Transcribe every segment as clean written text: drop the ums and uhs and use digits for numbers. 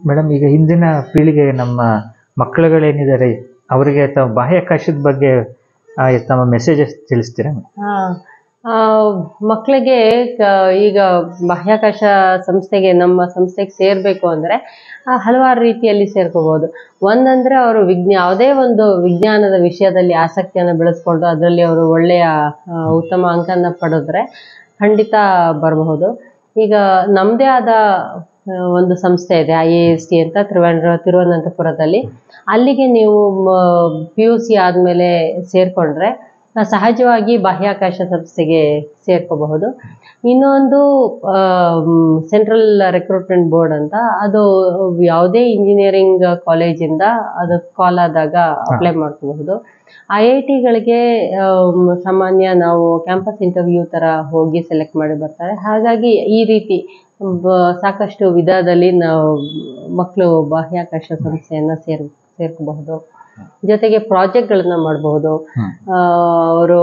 Madam, ಈಗ ಹಿಂದಿನ ಪೀಳಿಗೆ ನಮ್ಮ ಮಕ್ಕಳುಗಳೇನಿದ್ದಾರೆ ಅವರಿಗೆ ತಾವು ಬಾಹ್ಯಾಕಾಶದ ಬಗ್ಗೆ ತಮ್ಮ ಮೆಸೇಜಸ್ ತಿಳಿಸ್ತೀರಾ? ಮಕ್ಕಳಿಗೆ ಈಗ ಬಾಹ್ಯಾಕಾಶ ಸಂಸ್ಥೆಗೆ, ನಮ್ಮ ಸಂಸ್ಥೆಗೆ ಸೇರಬೇಕು ಅಂದರೆ ಹಲವಾರು ರೀತಿಯಲ್ಲಿ ಸೇರ್ಕೋಬಹುದು. ಒಂದಂದರೆ ಅವರು ಯಾವುದೇ ಒಂದು ವಿಜ್ಞಾನದ ವಿಷಯದಲ್ಲಿ ಆಸಕ್ತಿಯನ್ನು ಬೆಳೆಸ್ಕೊಂಡು ಅದರಲ್ಲಿ ಅವರು ಒಳ್ಳೆಯ ಉತ್ತಮ ಅಂಕನ ಪಡೆದ್ರೆ ಖಂಡಿತ ಬರಬಹುದು. ಈಗ ನಮ್ಮದೇ ಆದ ಒಂದು ಸಂಸ್ಥೆ ಇದೆ, IAST ಅಂತ, ತಿರುವನಂತಪುರದಲ್ಲಿ. ಅಲ್ಲಿಗೆ ನೀವು PUC ಆದಮೇಲೆ ಸೇರಿಕೊಂಡ್ರೆ ಸಹಜವಾಗಿ ಬಾಹ್ಯಾಕಾಶ ಸಂಸ್ಥೆಗೆ ಸೇರ್ಕೋಬಹುದು. ಇನ್ನೊಂದು ಸೆಂಟ್ರಲ್ ರೆಕ್ರೂಟ್ಮೆಂಟ್ ಬೋರ್ಡ್ ಅಂತ, ಅದು ಯಾವುದೇ ಇಂಜಿನಿಯರಿಂಗ್ ಕಾಲೇಜಿಂದ ಅದು ಕಾಲ್ ಆದಾಗ ಅಪ್ಲೈ ಮಾಡ್ಕೋಬಹುದು. IITಗಳಿಗೆ ಸಾಮಾನ್ಯ ನಾವು ಕ್ಯಾಂಪಸ್ ಇಂಟರ್ವ್ಯೂ ಥರ ಹೋಗಿ ಸೆಲೆಕ್ಟ್ ಮಾಡಿ ಬರ್ತಾರೆ. ಹಾಗಾಗಿ ಈ ರೀತಿ ಸಾಕಷ್ಟು ವಿಧದಲ್ಲಿ ನಾವು ಮಕ್ಕಳು ಬಾಹ್ಯಾಕಾಶ ಸಂಸ್ಥೆಯನ್ನು ಸೇರ್ಕೋಬಹುದು. ಜೊತೆಗೆ ಪ್ರಾಜೆಕ್ಟ್ಗಳನ್ನ ಮಾಡಬಹುದು. ಅವರು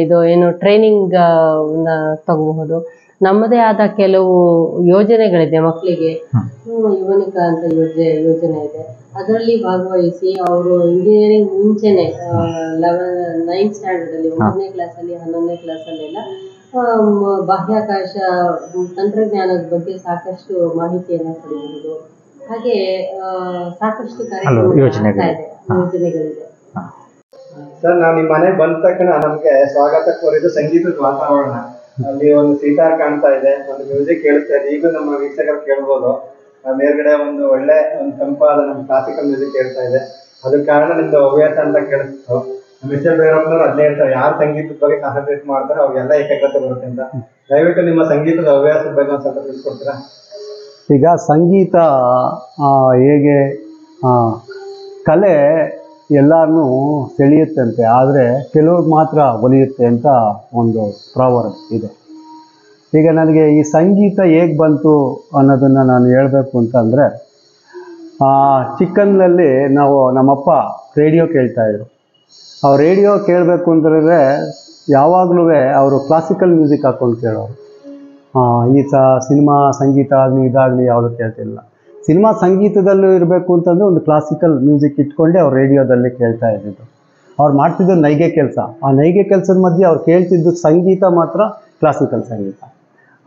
ಇದು ಏನು ಟ್ರೈನಿಂಗ್ ತಗೋಬಹುದು. ನಮ್ಮದೇ ಆದ ಕೆಲವು ಯೋಜನೆಗಳಿದೆ ಮಕ್ಕಳಿಗೆ. ಯುವನಿಕ ಅಂತ ಯೋಜನೆ ಇದೆ. ಅದರಲ್ಲಿ ಭಾಗವಹಿಸಿ ಅವರು ಇಂಜಿನಿಯರಿಂಗ್ ಮುಂಚೆನೆ 9th ಸ್ಟ್ಯಾಂಡರ್ಡ್ ಅಲ್ಲಿ, 9ನೇ ಕ್ಲಾಸಲ್ಲಿ, 11ನೇ ಕ್ಲಾಸಲ್ಲೆಲ್ಲ ಬಾಹ್ಯಾಕಾಶ ತಂತ್ರಜ್ಞಾನದ ಬಗ್ಗೆ ಸಾಕಷ್ಟು ಮಾಹಿತಿಯನ್ನು ಪಡೆಯಬಹುದು. ಹಾಗೆ ಸಾಕಷ್ಟು ಯೋಜನೆಗಳಿದೆ. ಸರ್, ನಾವು ನಿಮ್ಮ ಮನೆಗೆ ಬಂದ ತಕ್ಷಣ ನಮಗೆ ಸ್ವಾಗತ ಕೋರಿದ್ದು ಸಂಗೀತದ ವಾತಾವರಣ. ಅಲ್ಲಿ ಒಂದು ಸಿತಾರ್ ಕಾಣ್ತಾ ಇದೆ, ಒಂದು ಮ್ಯೂಸಿಕ್ ಕೇಳಿಸ್ತಾ ಇದೆ. ಈಗ ನಮ್ಮ ವೀಕ್ಷಕರು ಕೇಳ್ಬೋದು, ಮೇಲ್ಗಡೆ ಒಂದು ಒಳ್ಳೆ ಒಂದು ತಂಪಾದ ನಮ್ಮ ಕ್ಲಾಸಿಕಲ್ ಮ್ಯೂಸಿಕ್ ಕೇಳ್ತಾ ಇದೆ. ಅದಕ್ಕೆ ಕಾರಣ ನಿಮ್ದು ಹವ್ಯಾಸ ಅಂತ ಕೇಳಿಸ್ತು. ಮಿಸ್ಟರ್ ಭೈರಪ್ಪನವರು ಅದನ್ನೇ ಹೇಳ್ತಾರೆ, ಯಾರು ಸಂಗೀತದ ಬಗ್ಗೆ ಕಾನ್ಸಂಟ್ರೇಟ್ ಮಾಡ್ತಾರೆ ಅವ್ರಿಗೆಲ್ಲ ಏಕಾಗ್ರತೆ ಬರುತ್ತೆ ಅಂತ. ದಯವಿಟ್ಟು ನಿಮ್ಮ ಸಂಗೀತದ ಹವ್ಯಾಸದ ಬಗ್ಗೆ ಒಂದು ಸ್ವಲ್ಪ ತಿಳಿಸ್ಕೊಡ್ತೀರಾ? ಈಗ ಸಂಗೀತ ಹೇಗೆ ಕಲೆ ಎಲ್ಲರನ್ನೂ ಸೆಳೆಯುತ್ತಂತೆ, ಆದರೆ ಕೆಲವ್ರಿಗೆ ಮಾತ್ರ ಒಲಿಯುತ್ತೆ ಅಂತ ಒಂದು ಪ್ರಾವರ್ಬ್ ಇದೆ. ಈಗ ನನಗೆ ಈ ಸಂಗೀತ ಹೇಗೆ ಬಂತು ಅನ್ನೋದನ್ನು ನಾನು ಹೇಳಬೇಕು ಅಂತಂದರೆ, ಚಿಕ್ಕಂದಿನಲ್ಲಿ ನಮ್ಮಪ್ಪ ರೇಡಿಯೋ ಕೇಳ್ತಾಯಿದ್ರು. ಅವ್ರು ರೇಡಿಯೋ ಕೇಳಬೇಕು ಅಂತಂದರೆ ಯಾವಾಗಲೂ ಅವರು ಕ್ಲಾಸಿಕಲ್ ಮ್ಯೂಸಿಕ್ ಹಾಕ್ಕೊಂಡು ಕೇಳೋರು. ಈ ಸಿನಿಮಾ ಸಂಗೀತ ಆಗಲಿ ಇದಾಗಲಿ ಯಾವುದು ಕೇಳ್ತಿಲ್ಲ. ಸಿನಿಮಾ ಸಂಗೀತದಲ್ಲೂ ಇರಬೇಕು ಅಂತಂದರೆ ಒಂದು ಕ್ಲಾಸಿಕಲ್ ಮ್ಯೂಸಿಕ್ ಇಟ್ಕೊಂಡೆ ಅವ್ರು ರೇಡಿಯೋದಲ್ಲಿ ಕೇಳ್ತಾ ಇದ್ದಿದ್ದು. ಅವ್ರು ಮಾಡ್ತಿದ್ದು ನೈಗೆ ಕೆಲಸ. ಆ ನೈಗೆ ಕೆಲಸದ ಮಧ್ಯೆ ಅವ್ರು ಕೇಳ್ತಿದ್ದು ಸಂಗೀತ ಮಾತ್ರ ಕ್ಲಾಸಿಕಲ್ ಸಂಗೀತ.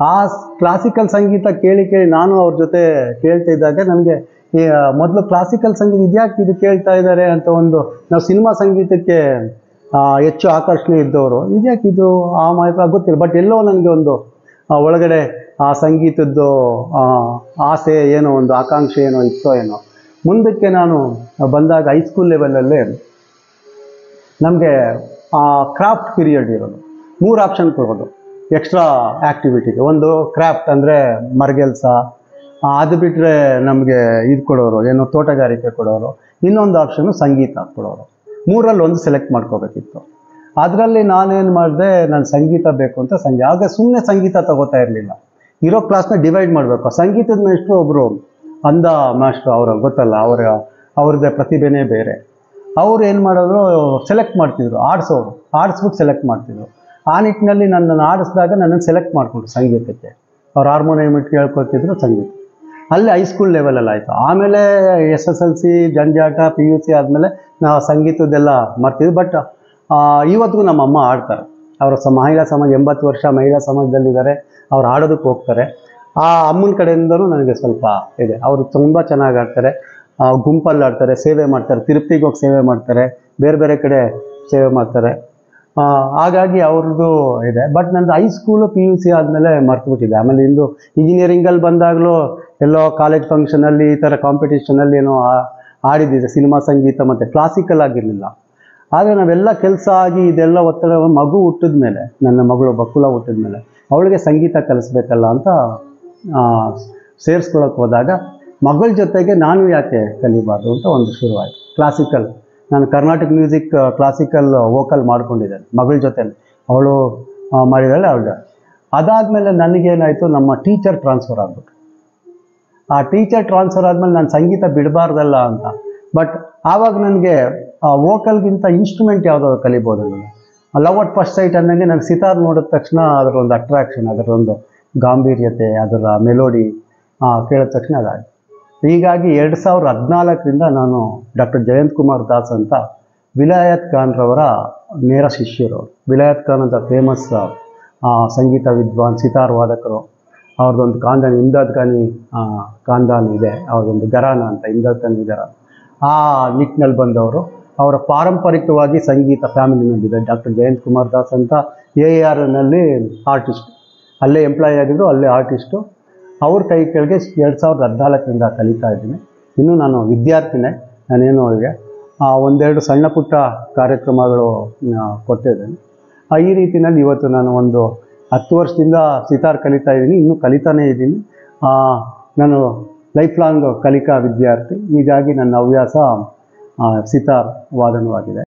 ಆ ಕ್ಲಾಸಿಕಲ್ ಸಂಗೀತ ಕೇಳಿ ನಾನು ಅವ್ರ ಜೊತೆ ಕೇಳ್ತಿದ್ದಾಗ ನಮಗೆ ಮೊದಲು ಕ್ಲಾಸಿಕಲ್ ಸಂಗೀತ ಇದ್ಯಾಕೆ ಇದು ಕೇಳ್ತಾ ಇದ್ದಾರೆ ಅಂತ ನಾವು ಸಿನಿಮಾ ಸಂಗೀತಕ್ಕೆ ಹೆಚ್ಚು ಆಕರ್ಷಣೆ ಇದ್ದವರು, ಇದ್ಯಾಕೆ ಇದು ಮಾಹಿತಿ ಗೊತ್ತಿಲ್ಲ. ಬಟ್ ಎಲ್ಲೋ ನನಗೆ ಒಂದು ಒಳಗಡೆ ಆ ಸಂಗೀತದ್ದು ಆಸೆ ಏನೋ, ಒಂದು ಆಕಾಂಕ್ಷೆ ಏನೋ ಇತ್ತೋ ಏನೋ. ಮುಂದಕ್ಕೆ ನಾನು ಬಂದಾಗ ಹೈಸ್ಕೂಲ್ ಲೆವೆಲಲ್ಲಿ ನಮಗೆ ಕ್ರಾಫ್ಟ್ ಪೀರಿಯಡ್ ಇರೋದು. 3 ಆಪ್ಷನ್ ಕೊಡೋದು ಎಕ್ಸ್ಟ್ರಾ ಆ್ಯಕ್ಟಿವಿಟಿಗೆ. ಒಂದು ಕ್ರಾಫ್ಟ್ ಅಂದರೆ ಮರಗೆಲ್ಸ, ಅದು ಬಿಟ್ಟರೆ ನಮಗೆ ಇದು ಕೊಡೋರು ಏನೋ ತೋಟಗಾರಿಕೆ ಕೊಡೋರು. ಇನ್ನೊಂದು ಆಪ್ಷನ್ನು ಸಂಗೀತ ಕೊಡೋರು. 3ರಲ್ಲಿ ಒಂದು ಸೆಲೆಕ್ಟ್ ಮಾಡ್ಕೋಬೇಕಿತ್ತು. ಅದರಲ್ಲಿ ನಾನೇನು ಮಾಡಿದೆ, ನಾನು ಸಂಗೀತ ಬೇಕು ಅಂತ ಆಗ ಸುಮ್ಮನೆ ಸಂಗೀತ ತಗೋತಾ ಇರಲಿಲ್ಲ. ಇರೋ ಕ್ಲಾಸ್ನ ಡಿವೈಡ್ ಮಾಡಬೇಕು. ಸಂಗೀತದ ಮಾಸ್ಟ್ರು ಒಬ್ಬರು ಅಂಧ ಮಾಸ್ಟ್ರು, ಅವರು ಗೊತ್ತಲ್ಲ, ಅವ್ರದ್ದೇ ಪ್ರತಿಭೆನೇ ಬೇರೆ. ಅವ್ರು ಏನು ಮಾಡೋರು, ಸೆಲೆಕ್ಟ್ ಮಾಡ್ತಿದ್ರು, ಆಡಿಸ್ಬಿಟ್ಟು ಸೆಲೆಕ್ಟ್ ಮಾಡ್ತಿದ್ರು. ಆ ನಿಟ್ಟಿನಲ್ಲಿ ನನ್ನನ್ನು ಆಡಿಸಿದಾಗ ನನ್ನನ್ನು ಸೆಲೆಕ್ಟ್ ಮಾಡಿಕೊಂಡ್ರು ಸಂಗೀತಕ್ಕೆ. ಅವ್ರು ಹಾರ್ಮೋನಿಯಂ ಇಟ್ಟು ಹೇಳ್ಕೊಳ್ತಿದ್ರು ಸಂಗೀತ. ಅಲ್ಲಿ ಹೈಸ್ಕೂಲ್ ಲೆವೆಲಲ್ಲಿ ಆಯಿತು. ಆಮೇಲೆ SSLC ಜಂಜಾಟ, PUC ಆದಮೇಲೆ ನಾವು ಸಂಗೀತದ್ದೆಲ್ಲ ಮಾಡ್ತಿದ್ವಿ. ಬಟ್ ಇವತ್ತಿಗೂ ನಮ್ಮಮ್ಮ ಆಡ್ತಾರೆ. ಅವರು ಮಹಿಳಾ ಸಮಾಜ, 80 ವರ್ಷ ಮಹಿಳಾ ಸಮಾಜದಲ್ಲಿದ್ದಾರೆ. ಅವ್ರು ಆಡೋದಕ್ಕೆ ಹೋಗ್ತಾರೆ. ಆ ಅಮ್ಮನ ಕಡೆಯಿಂದಲೂ ನನಗೆ ಸ್ವಲ್ಪ ಇದೆ. ಅವರು ತುಂಬ ಚೆನ್ನಾಗಿ ಆಡ್ತಾರೆ. ಗುಂಪಲ್ಲಿ ಆಡ್ತಾರೆ, ಸೇವೆ ಮಾಡ್ತಾರೆ, ತಿರುಪತಿಗೆ ಹೋಗಿ ಸೇವೆ ಮಾಡ್ತಾರೆ, ಬೇರೆ ಬೇರೆ ಕಡೆ ಸೇವೆ ಮಾಡ್ತಾರೆ. ಹಾಗಾಗಿ ಅವ್ರದ್ದು ಇದೆ. ಬಟ್ ನಂದು ಹೈಸ್ಕೂಲು PUC ಆದಮೇಲೆ ಮರ್ತುಬಿಟ್ಟಿದೆ. ಆಮೇಲೆ ಇಂಜಿನಿಯರಿಂಗಲ್ಲಿ ಬಂದಾಗಲೂ ಎಲ್ಲೋ ಕಾಲೇಜ್ ಫಂಕ್ಷನಲ್ಲಿ ಈ ಥರ ಕಾಂಪಿಟೇಷನಲ್ಲಿ ಏನೋ ಆಡಿದ್ದಿದೆ, ಸಿನಿಮಾ ಸಂಗೀತ ಮತ್ತು ಕ್ಲಾಸಿಕಲ್ ಆಗಿರಲಿಲ್ಲ. ಆದರೆ ನಾವೆಲ್ಲ ಕೆಲಸ ಆಗಿ ಇದೆಲ್ಲ ಒತ್ತಡ, ಮಗು ಹುಟ್ಟಿದ ಮೇಲೆ, ನನ್ನ ಮಗಳು ಬಕುಲ ಹುಟ್ಟಿದ ಮೇಲೆ ಅವಳಿಗೆ ಸಂಗೀತ ಕಲಿಸ್ಬೇಕಲ್ಲ ಅಂತ ಸೇರಿಸ್ಕೊಳ್ಳೋಕೆ ಹೋದಾಗ ಮಗಳ ಜೊತೆಗೆ ನಾನು ಯಾಕೆ ಕಲಿಬಾರ್ದು ಅಂತ ಒಂದು ಶುರುವಾಯಿತು. ಕ್ಲಾಸಿಕಲ್, ನಾನು ಕರ್ನಾಟಕ ಮ್ಯೂಸಿಕ್ ಕ್ಲಾಸಿಕಲ್ ವೋಕಲ್ ಮಾಡ್ಕೊಂಡಿದ್ದೇನೆ ಮಗಳ ಜೊತೆಲಿ. ಅವಳು ಮಾಡಿದಾಳೆ, ಅವಳು. ಅದಾದಮೇಲೆ ನನಗೇನಾಯಿತು, ನಮ್ಮ ಟೀಚರ್ ಟ್ರಾನ್ಸ್ಫರ್ ಆಗ್ಬಿಟ್ಟು. ಆ ಟೀಚರ್ ಟ್ರಾನ್ಸ್ಫರ್ ಆದಮೇಲೆ ನಾನು ಸಂಗೀತ ಬಿಡಬಾರ್ದಲ್ಲ ಅಂತ. ಬಟ್ ಆವಾಗ ನನಗೆ ವೋಕಲ್ಗಿಂತ ಇನ್ಸ್ಟ್ರೂಮೆಂಟ್ ಯಾವುದಾದ್ರು ಕಲಿಬೋದು. ನಾನು ಲವ್ ಅಟ್ ಫಸ್ಟ್ ಸೈಟ್ ಅನ್ನಂಗೆ ನಾನು ಸಿತಾರ್ ನೋಡಿದ ತಕ್ಷಣ ಅದರೊಂದು ಅಟ್ರಾಕ್ಷನ್, ಅದರೊಂದು ಗಾಂಭೀರ್ಯತೆ, ಅದರ ಮೆಲೋಡಿ ಕೇಳಿದ ತಕ್ಷಣ ಅದಾಯಿತು. ಹೀಗಾಗಿ 2014ರಿಂದ ನಾನು ಡಾಕ್ಟರ್ ಜಯಂತ್ ಕುಮಾರ್ ದಾಸ್ ಅಂತ ವಿಲಾಯತ್ ಖಾನ್ರವರ ನೇರ ಶಿಷ್ಯರು. ವಿಲಾಯತ್ ಖಾನ್ ಅಂತ ಫೇಮಸ್ ಸಂಗೀತ ವಿದ್ವಾನ್, ಸಿತಾರ್ ವಾದಕರು. ಅವ್ರದ್ದೊಂದು ಖಾನ್ದಾನ್, ಇಮ್ದಾದ್ ಖಾನಿ ಖಾನ್ದಾನ್ ಇದೆ, ಅವ್ರದ್ದೊಂದು ಘರಾನ ಅಂತ, ಇಮ್ದಾದ್ ಖಾನಿ ಘರಾನ. ಆ ನಿಟ್ಟಿನಲ್ಲಿ ಬಂದವರು. ಅವರ ಪಾರಂಪರಿಕವಾಗಿ ಸಂಗೀತ ಫ್ಯಾಮಿಲಿನಲ್ಲಿದೆ. ಡಾಕ್ಟರ್ ಜಯಂತ್ ಕುಮಾರ್ ದಾಸ್ ಅಂತ AARನಲ್ಲಿ ಆರ್ಟಿಸ್ಟ್, ಅಲ್ಲೇ ಎಂಪ್ಲಾಯ್ ಆಗಿದ್ರು, ಅಲ್ಲೇ ಆರ್ಟಿಸ್ಟು. ಅವ್ರ ಕೈ ಕೆಳಗೆ 2014ರಿಂದ ಕಲಿತಾ ಇದ್ದೀನಿ. ಇನ್ನೂ ನಾನು ವಿದ್ಯಾರ್ಥಿನೇ. ನಾನೇನು ಅವರಿಗೆ ಒಂದೆರಡು ಸಣ್ಣ ಪುಟ್ಟ ಕಾರ್ಯಕ್ರಮಗಳು ಕೊಟ್ಟಿದ್ದೇನೆ. ಈ ರೀತಿಯಲ್ಲಿ ಇವತ್ತು ನಾನು ಒಂದು 10 ವರ್ಷದಿಂದ ಸಿತಾರ್ ಕಲಿತಾ ಇದ್ದೀನಿ, ಇನ್ನೂ ಕಲಿತಾನೇ ಇದ್ದೀನಿ. ನಾನು ಲೈಫ್ ಲಾಂಗ್ ಕಲಿಕಾ ವಿದ್ಯಾರ್ಥಿ. ಹೀಗಾಗಿ ನನ್ನ ಹವ್ಯಾಸ ಸಿತಾರ್ ವಾದನವಾಗಿದೆ.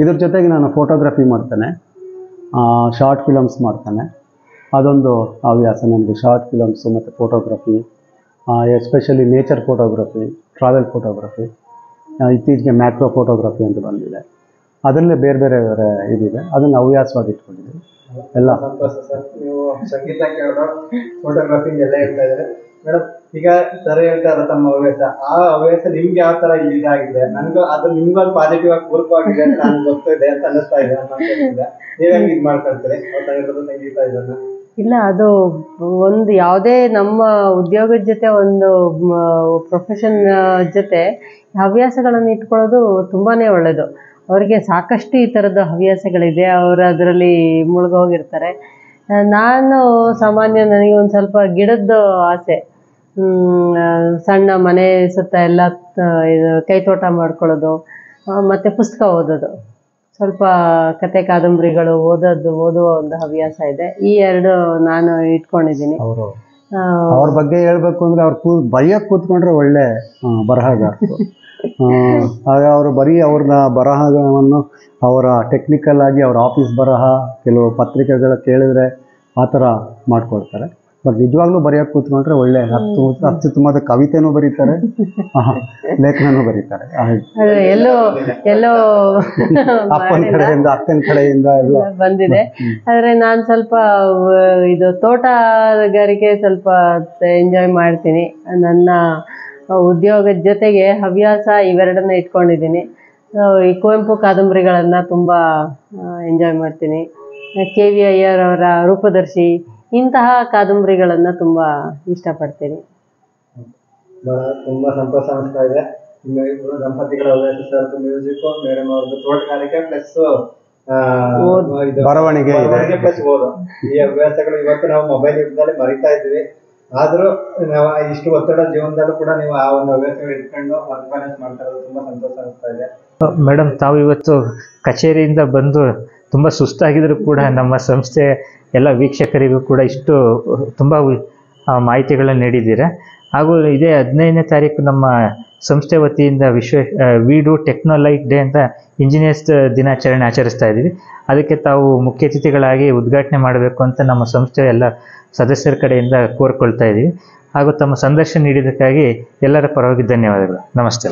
ಇದ್ರ ಜೊತೆಗೆ ನಾನು ಫೋಟೋಗ್ರಫಿ ಮಾಡ್ತೇನೆ, ಶಾರ್ಟ್ ಫಿಲಮ್ಸ್ ಮಾಡ್ತೇನೆ. ಅದೊಂದು ಹವ್ಯಾಸ ನನಗೆ, ಶಾರ್ಟ್ ಫಿಲಮ್ಸು ಮತ್ತು photography. Especially nature photography, travel photography, ಇತ್ತೀಚೆಗೆ ಮ್ಯಾಕ್ರೋ ಫೋಟೋಗ್ರಫಿ ಅಂತ ಬಂದಿದೆ. ಅದರಲ್ಲೇ ಬೇರೆ ಬೇರೆ ಇದಿದೆ, ಅದನ್ನು ಹವ್ಯಾಸವಾಗಿ ಇಟ್ಕೊಂಡಿದ್ದೀವಿ ಎಲ್ಲ. ಸಂತೋಷ ಸರ್. ನೀವು ಸಂಗೀತ ಕೇಳೋದು, ಫೋಟೋಗ್ರಫಿ ಎಲ್ಲ ಹೇಳ್ತಾ ಇದ್ದಾರೆ ಮೇಡಮ್. ಈಗ ಸರ್ ಹೇಳ್ತಾರೆ ತಮ್ಮ ಹವ್ಯಾಸ, ಆ ಹವ್ಯಾಸ ನಿಮ್ಗೆ ಯಾವ ತರ ಇದಾಗಿದೆ? ನನ್ಗೂ ಅದು ನಿಮ್ಗೂ ಅದು ಪಾಸಿಟಿವ್ ಆಗಿ ಪೂರಕವಾಗಿದೆ ಅಂತ ನನ್ಗೆ ಗೊತ್ತಿದೆ ಅಂತ ಅನ್ನಿಸ್ತಾ ಇದೆ. ನೀವ್ ಹೆಂಗ್ ಇದ್ ಮಾಡ್ಕೊಳ್ತೀರಿ ಸಂಗೀತ ಇದನ್ನ? ಇಲ್ಲ, ಅದು ಒಂದು ಯಾವುದೇ ನಮ್ಮ ಉದ್ಯೋಗದ ಜೊತೆ ಒಂದು ಪ್ರೊಫೆಷನ್ ಜೊತೆ ಹವ್ಯಾಸಗಳನ್ನು ಇಟ್ಕೊಳ್ಳೋದು ತುಂಬಾನೇ ಒಳ್ಳೆಯದು. ಅವರಿಗೆ ಸಾಕಷ್ಟು ಈ ಥರದ ಹವ್ಯಾಸಗಳಿದೆ, ಅವರು ಅದರಲ್ಲಿ ಮುಳುಗೋಗಿರ್ತಾರೆ. ನಾನು ಸಾಮಾನ್ಯ, ನನಗೆ ಒಂದು ಸ್ವಲ್ಪ ಗಿಡದ ಆಸೆ. ಸಣ್ಣ ಮನೆ ಸುತ್ತ ಎಲ್ಲ ಇದು ಕೈತೋಟ ಮಾಡ್ಕೊಳ್ಳೋದು, ಮತ್ತು ಪುಸ್ತಕ ಓದೋದು, ಸ್ವಲ್ಪ ಕತೆ ಕಾದಂಬರಿಗಳು ಓದುವ ಒಂದು ಹವ್ಯಾಸ ಇದೆ. ಈ ಎರಡು ನಾನು ಇಟ್ಕೊಂಡಿದ್ದೀನಿ. ಅವ್ರ ಬಗ್ಗೆ ಹೇಳ್ಬೇಕು ಅಂದ್ರೆ ಅವ್ರು ಬರೆಯಕ್ಕೆ ಕೂತ್ಕೊಂಡ್ರೆ ಒಳ್ಳೆ ಬರಹಗಾರರು. ಅವರು ಅವ್ರನ್ನ ಬರಹವನ್ನು ಅವರ ಟೆಕ್ನಿಕಲ್ ಆಗಿ ಅವ್ರ ಆಫೀಸ್ ಬರಹ, ಕೆಲವು ಪತ್ರಿಕೆಗಳು ಕೇಳಿದ್ರೆ ಆ ಥರ ಮಾಡ್ಕೊಳ್ತಾರೆ. ಬಟ್ ನಿಜವಾಗ್ಲೂ ಬರೆಯಕ್ಕೆ ಕೂತ್ಕೊಂಡ್ರೆ ಒಳ್ಳೆ ಅತ್ಯುತ್ತಮವಾದ ಕವಿತೆನೂ ಬರೀತಾರೆ, ಲೇಖನೂ ಬರೀತಾರೆ. ಎಲ್ಲೋ ಅಪ್ಪನ ಕಡೆಯಿಂದ ಅಕ್ಕನ ಕಡೆಯಿಂದ ಎಲ್ಲ ಬಂದಿದೆ. ಆದ್ರೆ ನಾನು ಸ್ವಲ್ಪ ಇದು ತೋಟಗಾರಿಕೆ ಸ್ವಲ್ಪ ಎಂಜಾಯ್ ಮಾಡ್ತೀನಿ. ನನ್ನ ಉದ್ಯೋಗದ ಜೊತೆಗೆ ಹವ್ಯಾಸ ಇವೆರಡನ್ನ ಇಟ್ಕೊಂಡಿದ್ದೀನಿ. ಈ ಕುವೆಂಪು ಕಾದಂಬರಿಗಳನ್ನು ತುಂಬ ಎಂಜಾಯ್ ಮಾಡ್ತೀನಿ. KV ಅಯ್ಯರ್ ಅವರ ರೂಪದರ್ಶಿ, ಇಂತಹ ಕಾದಂಬರಿಗಳನ್ನು ತುಂಬ ಇಷ್ಟಪಡ್ತೀನಿ. ತುಂಬಾ ಸಂತೋಷ ಅನಿಸ್ತಾ ಇದೆ. ದಂಪತಿಗಳ ಹವ್ಯಾಸ ಸರ್ ಮ್ಯೂಸಿಕ್, ಮೇಡಮ್ ಅವ್ರದ್ದು ತೋಟಗಾರಿಕೆ ಪ್ಲಸ್ ಬರವಣಿಗೆ ಪ್ಲಸ್ ಓದು. ಈ ಹವ್ಯಾಸಗಳು ಇವತ್ತು ನಾವು ಮೊಬೈಲ್ ಯುಗದಲ್ಲಿ ಮರಿತಾ ಇದ್ವಿ. ಆದ್ರೂ ನಾವು ಇಷ್ಟು ಒತ್ತಡ ಜೀವನದಲ್ಲೂ ಕೂಡ ನೀವು ಆ ಒಂದು ಹವ್ಯಾಸಗಳು ಇಟ್ಕೊಂಡು ವರ್ಕ್ ಬ್ಯಾಲೆನ್ಸ್ ಮಾಡ್ತಾ ಇರೋದು ತುಂಬಾ ಸಂತೋಷ ಅನಿಸ್ತಾ ಇದೆ. ಮೇಡಮ್, ತಾವು ಇವತ್ತು ಕಚೇರಿಯಿಂದ ಬಂದು ತುಂಬ ಸುಸ್ತಾಗಿದ್ರು ಕೂಡ ನಮ್ಮ ಸಂಸ್ಥೆ ಎಲ್ಲ ವೀಕ್ಷಕರಿಗೂ ಕೂಡ ಇಷ್ಟು ತುಂಬ ಮಾಹಿತಿಗಳನ್ನು ನೀಡಿದ್ದೀರಾ. ಹಾಗೂ ಇದೇ 15ನೇ ತಾರೀಕು ನಮ್ಮ ಸಂಸ್ಥೆ ವತಿಯಿಂದ ವಿ ಡು ಟೆಕ್ನೋಲೈಟ್ ಡೇ ಅಂತ ಇಂಜಿನಿಯರ್ಸ್ ದಿನಾಚರಣೆ ಆಚರಿಸ್ತಾ ಇದ್ದೀವಿ. ಅದಕ್ಕೆ ತಾವು ಮುಖ್ಯ ಅತಿಥಿಗಳಾಗಿ ಉದ್ಘಾಟನೆ ಮಾಡಬೇಕು ಅಂತ ನಮ್ಮ ಸಂಸ್ಥೆಯ ಎಲ್ಲ ಸದಸ್ಯರ ಕಡೆಯಿಂದ ಕೋರ್ಕೊಳ್ತಾ ಇದ್ದೀವಿ. ಹಾಗೂ ತಮ್ಮ ಸಂದರ್ಶನ ನೀಡಿದ್ದಕ್ಕಾಗಿ ಎಲ್ಲರ ಪರವಾಗಿ ಧನ್ಯವಾದಗಳು. ನಮಸ್ತೆ.